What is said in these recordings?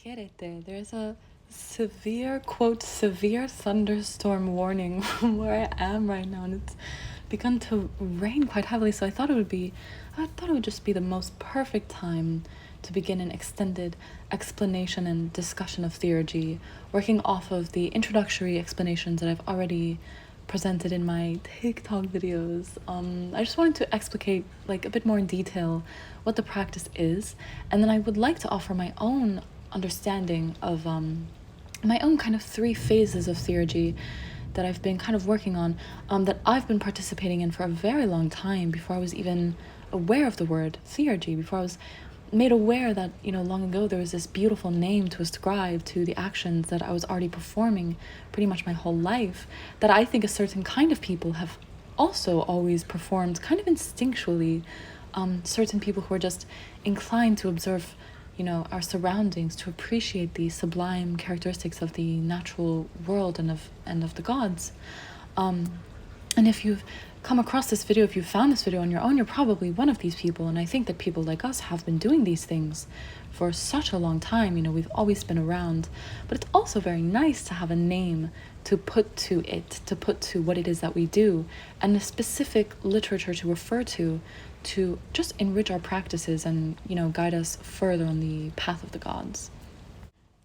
Quierete. There's a severe, quote, severe thunderstorm warning where I am right now, and it's begun to rain quite heavily, so I thought it would just be the most perfect time to begin an extended explanation and discussion of theurgy, working off of the introductory explanations that I've already presented in my TikTok videos. I just wanted to explicate like a bit more in detail what the practice is, and then I would like to offer my own understanding of my own kind of 3 phases of theurgy that I've been kind of working on, that I've been participating in for a very long time before I was even aware of the word theurgy, before I was made aware that, long ago there was this beautiful name to ascribe to the actions that I was already performing pretty much my whole life, that I think a certain kind of people have also always performed kind of instinctually. Certain people who are just inclined to observe our surroundings, to appreciate the sublime characteristics of the natural world and of the gods. And if you've come across this video, if you found this video on your own, you're probably one of these people. And I think that people like us have been doing these things for such a long time. We've always been around. But it's also very nice to have a name to put to it, to put to what it is that we do, and a specific literature to refer to just enrich our practices and, guide us further on the path of the gods.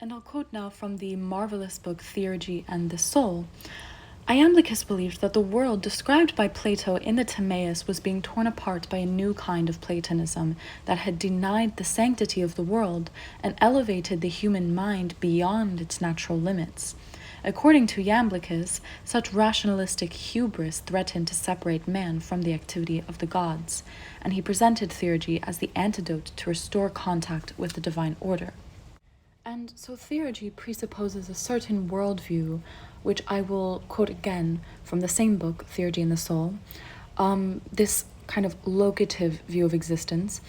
And I'll quote now from the marvelous book Theurgy and the Soul. Iamblichus believed that the world described by Plato in the Timaeus was being torn apart by a new kind of Platonism that had denied the sanctity of the world and elevated the human mind beyond its natural limits. According to Iamblichus, such rationalistic hubris threatened to separate man from the activity of the gods, and he presented theurgy as the antidote to restore contact with the divine order. And so theurgy presupposes a certain worldview, which I will quote again from the same book, Theurgy and the Soul, this kind of locative view of existence,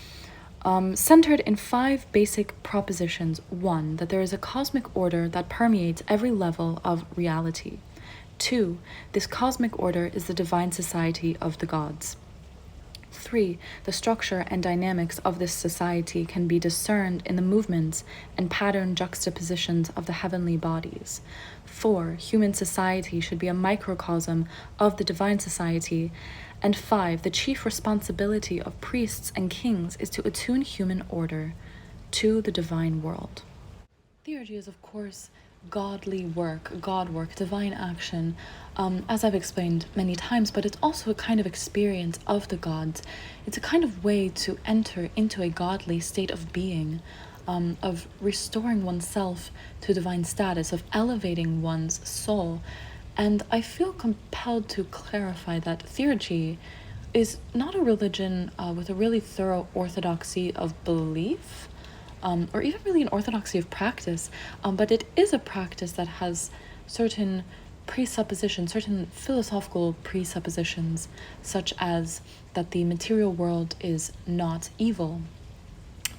centered in 5 basic propositions. 1, that there is a cosmic order that permeates every level of reality. 2, this cosmic order is the divine society of the gods. 3, the structure and dynamics of this society can be discerned in the movements and pattern juxtapositions of the heavenly bodies. 4, human society should be a microcosm of the divine society. And 5, the chief responsibility of priests and kings is to attune human order to the divine world. Theurgy is, of course, godly work, God work, divine action, as I've explained many times, but it's also a kind of experience of the gods. It's a kind of way to enter into a godly state of being, of restoring oneself to divine status, of elevating one's soul. And I feel compelled to clarify that theurgy is not a religion with a really thorough orthodoxy of belief, or even really an orthodoxy of practice, but it is a practice that has certain presuppositions, certain philosophical presuppositions, such as that the material world is not evil,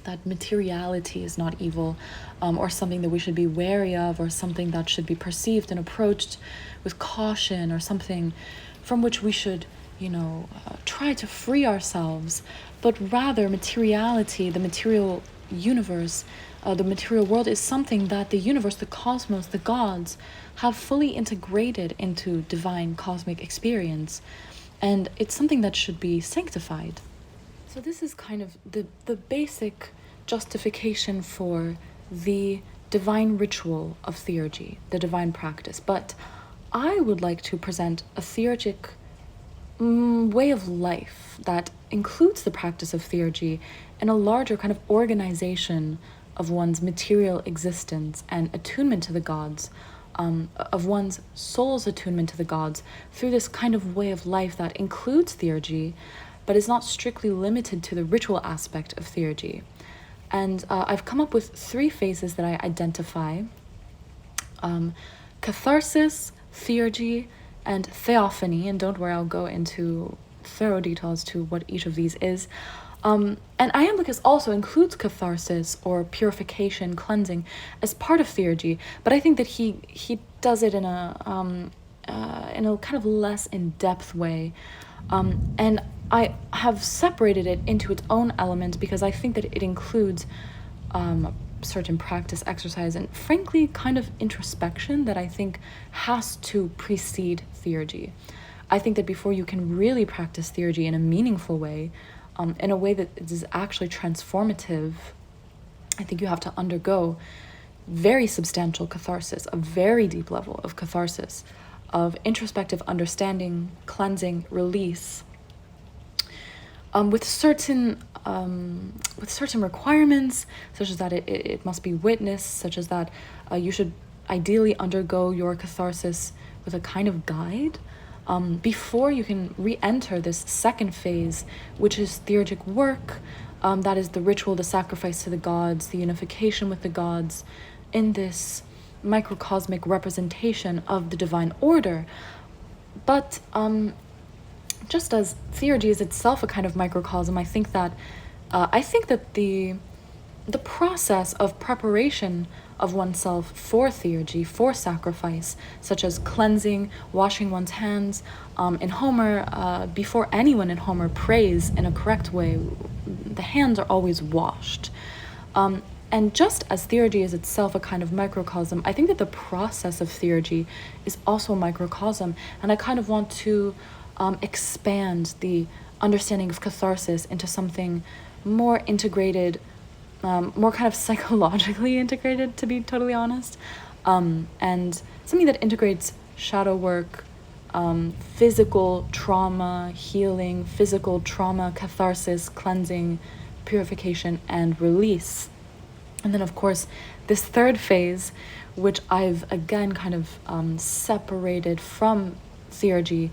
that materiality is not evil, or something that we should be wary of, or something that should be perceived and approached with caution, or something from which we should, try to free ourselves. But rather, materiality, the material universe, the material world, is something that the universe, the cosmos, the gods have fully integrated into divine cosmic experience, and it's something that should be sanctified. So this is kind of the basic justification for the divine ritual of theurgy, the divine practice. But I would like to present a theurgic way of life that includes the practice of theurgy in a larger kind of organization of one's material existence and attunement to the gods, of one's soul's attunement to the gods through this kind of way of life that includes theurgy, but is not strictly limited to the ritual aspect of theurgy. And I've come up with 3 phases that I identify: catharsis, theurgy, and theophany. And don't worry, I'll go into thorough details to what each of these is. And Iamblichus also includes catharsis, or purification, cleansing, as part of theurgy, but I think that he does it in a kind of less in-depth way. And I have separated it into its own element because I think that it includes certain practice, exercise, and frankly, kind of introspection that I think has to precede theurgy. I think that before you can really practice theurgy in a meaningful way, in a way that is actually transformative, I think you have to undergo very substantial catharsis, a very deep level of catharsis, of introspective understanding, cleansing, release, with certain requirements, such as that it must be witnessed, such as that you should ideally undergo your catharsis with a kind of guide, before you can re-enter this second phase, which is theurgic work. That is the ritual, the sacrifice to the gods, the unification with the gods, in this microcosmic representation of the divine order. But just as theurgy is itself a kind of microcosm, I think that the process of preparation of oneself for theurgy, for sacrifice, such as cleansing, washing one's hands, in Homer, before anyone in Homer prays in a correct way, the hands are always washed. And just as theurgy is itself a kind of microcosm, I think that the process of theurgy is also a microcosm, and I kind of want to expand the understanding of catharsis into something more integrated, more kind of psychologically integrated, to be totally honest, and something that integrates shadow work, physical trauma healing, physical trauma catharsis, cleansing, purification, and release. And then, of course, this third phase, which I've again kind of separated from theurgy,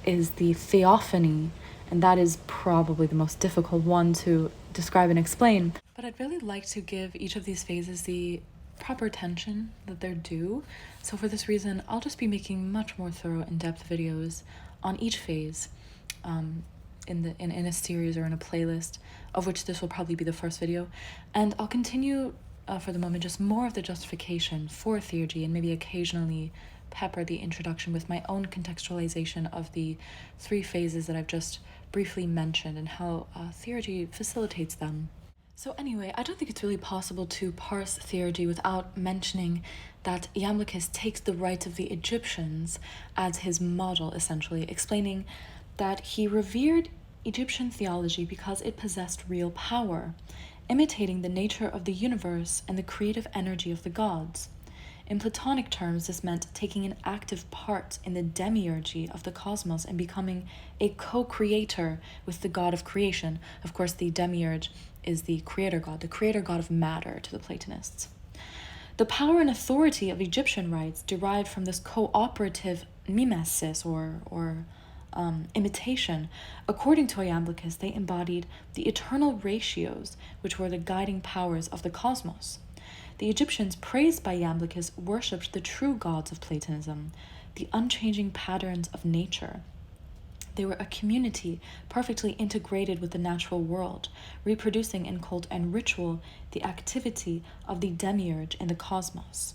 is the theophany, and that is probably the most difficult one to describe and explain. But I'd really like to give each of these phases the proper attention that they're due. So for this reason, I'll just be making much more thorough, in-depth videos on each phase, in a series or in a playlist, of which this will probably be the first video. And I'll continue for the moment just more of the justification for theurgy, and maybe occasionally pepper the introduction with my own contextualization of the three phases that I've just briefly mentioned and how theurgy facilitates them. So anyway, I don't think it's really possible to parse theurgy without mentioning that Iamblichus takes the rites of the Egyptians as his model, essentially, explaining that he revered Egyptian theology because it possessed real power, imitating the nature of the universe and the creative energy of the gods. In Platonic terms, this meant taking an active part in the demiurgy of the cosmos and becoming a co-creator with the god of creation. Of course, the demiurge is the creator god of matter to the Platonists. The power and authority of Egyptian rites derived from this cooperative mimesis or imitation. According to Iamblichus, they embodied the eternal ratios, which were the guiding powers of the cosmos. The Egyptians, praised by Iamblichus, worshipped the true gods of Platonism, the unchanging patterns of nature. They were a community perfectly integrated with the natural world, reproducing in cult and ritual the activity of the demiurge in the cosmos.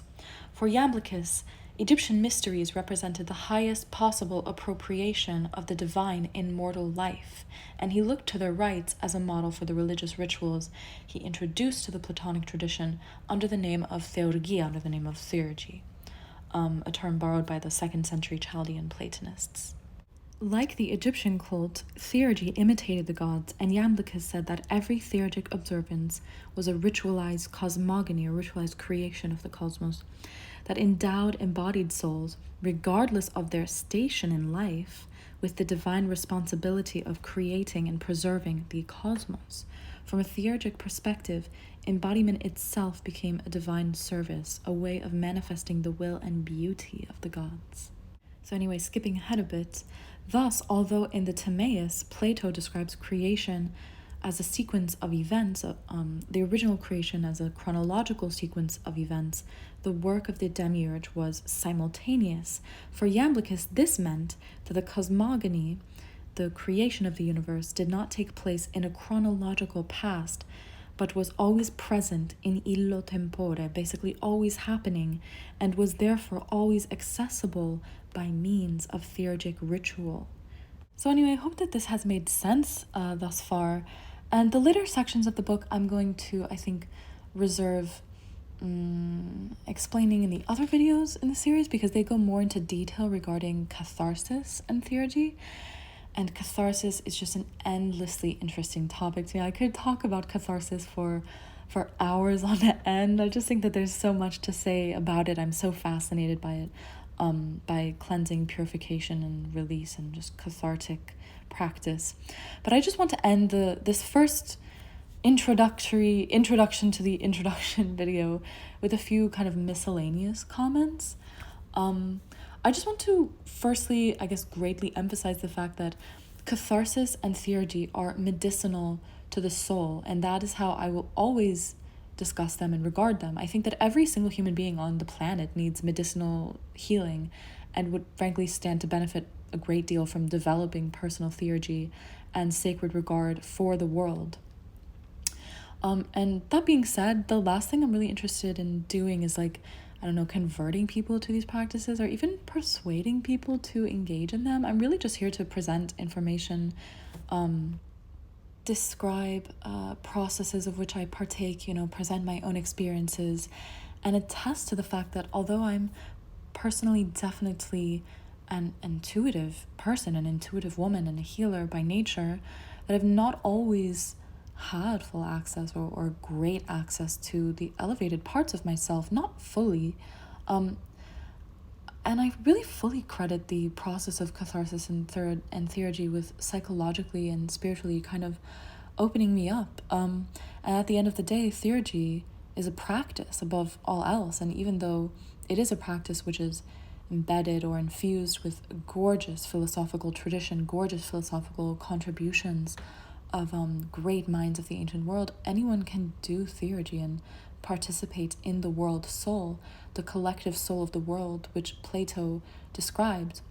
For Iamblichus, Egyptian mysteries represented the highest possible appropriation of the divine in mortal life, and he looked to their rites as a model for the religious rituals he introduced to the Platonic tradition under the name of theurgy, under the name of theurgy, a term borrowed by the 2nd century Chaldean Platonists. Like the Egyptian cult, theurgy imitated the gods, and Iamblichus said that every theurgic observance was a ritualized cosmogony, a ritualized creation of the cosmos, that endowed embodied souls, regardless of their station in life, with the divine responsibility of creating and preserving the cosmos. From a theurgic perspective, embodiment itself became a divine service, a way of manifesting the will and beauty of the gods. So anyway, skipping ahead a bit, thus, although in the Timaeus, Plato describes creation as a sequence of events, the original creation as a chronological sequence of events, the work of the demiurge was simultaneous. For Iamblichus, this meant that the cosmogony, the creation of the universe, did not take place in a chronological past, but was always present in illo tempore, basically always happening, and was therefore always accessible by means of theurgic ritual. So anyway, I hope that this has made sense thus far. And the later sections of the book I'm going to, I think, reserve explaining in the other videos in the series, because they go more into detail regarding catharsis and theurgy. And catharsis is just an endlessly interesting topic to me. I could talk about catharsis for hours on end. I just think that there's so much to say about it. I'm so fascinated by it, by cleansing, purification, and release, and just cathartic practice. But I just want to end this first introduction to the introduction video with a few kind of miscellaneous comments. I just want to firstly, I guess, greatly emphasize the fact that catharsis and theurgy are medicinal to the soul, and that is how I will always discuss them and regard them. I think that every single human being on the planet needs medicinal healing and would frankly stand to benefit a great deal from developing personal theurgy and sacred regard for the world. And that being said, the last thing I'm really interested in doing is converting people to these practices, or even persuading people to engage in them. I'm really just here to present information, describe processes of which I partake, present my own experiences, and attest to the fact that although I'm personally definitely an intuitive person, an intuitive woman, and a healer by nature, that I've not always had full access or great access to the elevated parts of myself, not fully. And I really fully credit the process of catharsis and theurgy with psychologically and spiritually kind of opening me up. And at the end of the day, theurgy is a practice above all else. And even though it is a practice which is embedded or infused with gorgeous philosophical tradition, gorgeous philosophical contributions of great minds of the ancient world, anyone can do theurgy and participate in the world soul, the collective soul of the world, which Plato described.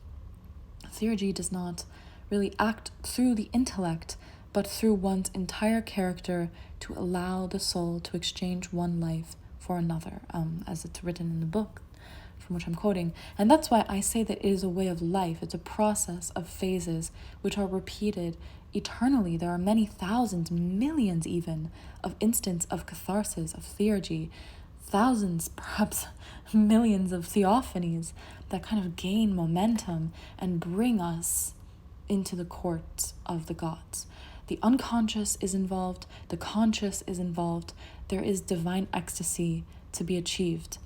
Theurgy does not really act through the intellect, but through one's entire character, to allow the soul to exchange one life for another, as it's written in the book from which I'm quoting. And that's why I say that it is a way of life. It's a process of phases which are repeated eternally. There are many thousands, millions even, of instances of catharsis, of theurgy, thousands, perhaps millions of theophanies that kind of gain momentum and bring us into the court of the gods. The unconscious is involved, the conscious is involved, there is divine ecstasy to be achieved.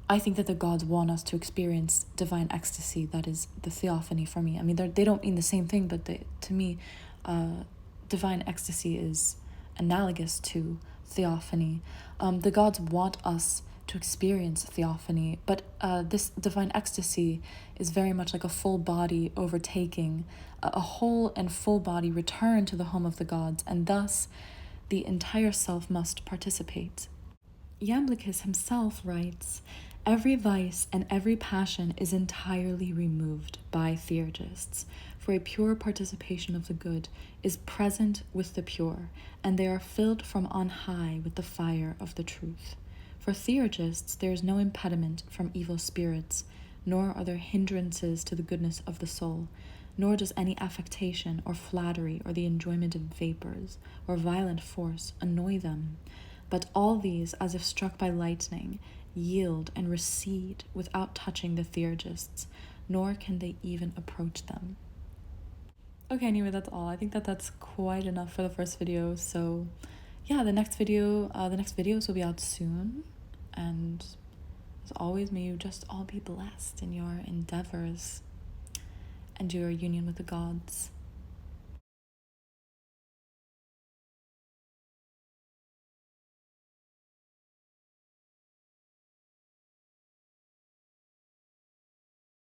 I think that the gods want us to experience divine ecstasy. That is the theophany for me. I mean, they don't mean the same thing, but to me, divine ecstasy is analogous to theophany. The gods want us to experience theophany, but this divine ecstasy is very much like a full body overtaking, a whole and full body return to the home of the gods, and thus the entire self must participate. Iamblichean himself writes, "Every vice and every passion is entirely removed by theurgists, for a pure participation of the good is present with the pure, and they are filled from on high with the fire of the truth. For theurgists there is no impediment from evil spirits, nor are there hindrances to the goodness of the soul, nor does any affectation or flattery or the enjoyment of vapors or violent force annoy them. But all these, as if struck by lightning, yield and recede without touching the theurgists, nor can they even approach them." Okay, anyway, that's all. I think that that's quite enough for the first video. So yeah, the next videos will be out soon. And as always, may you just all be blessed in your endeavors and your union with the gods.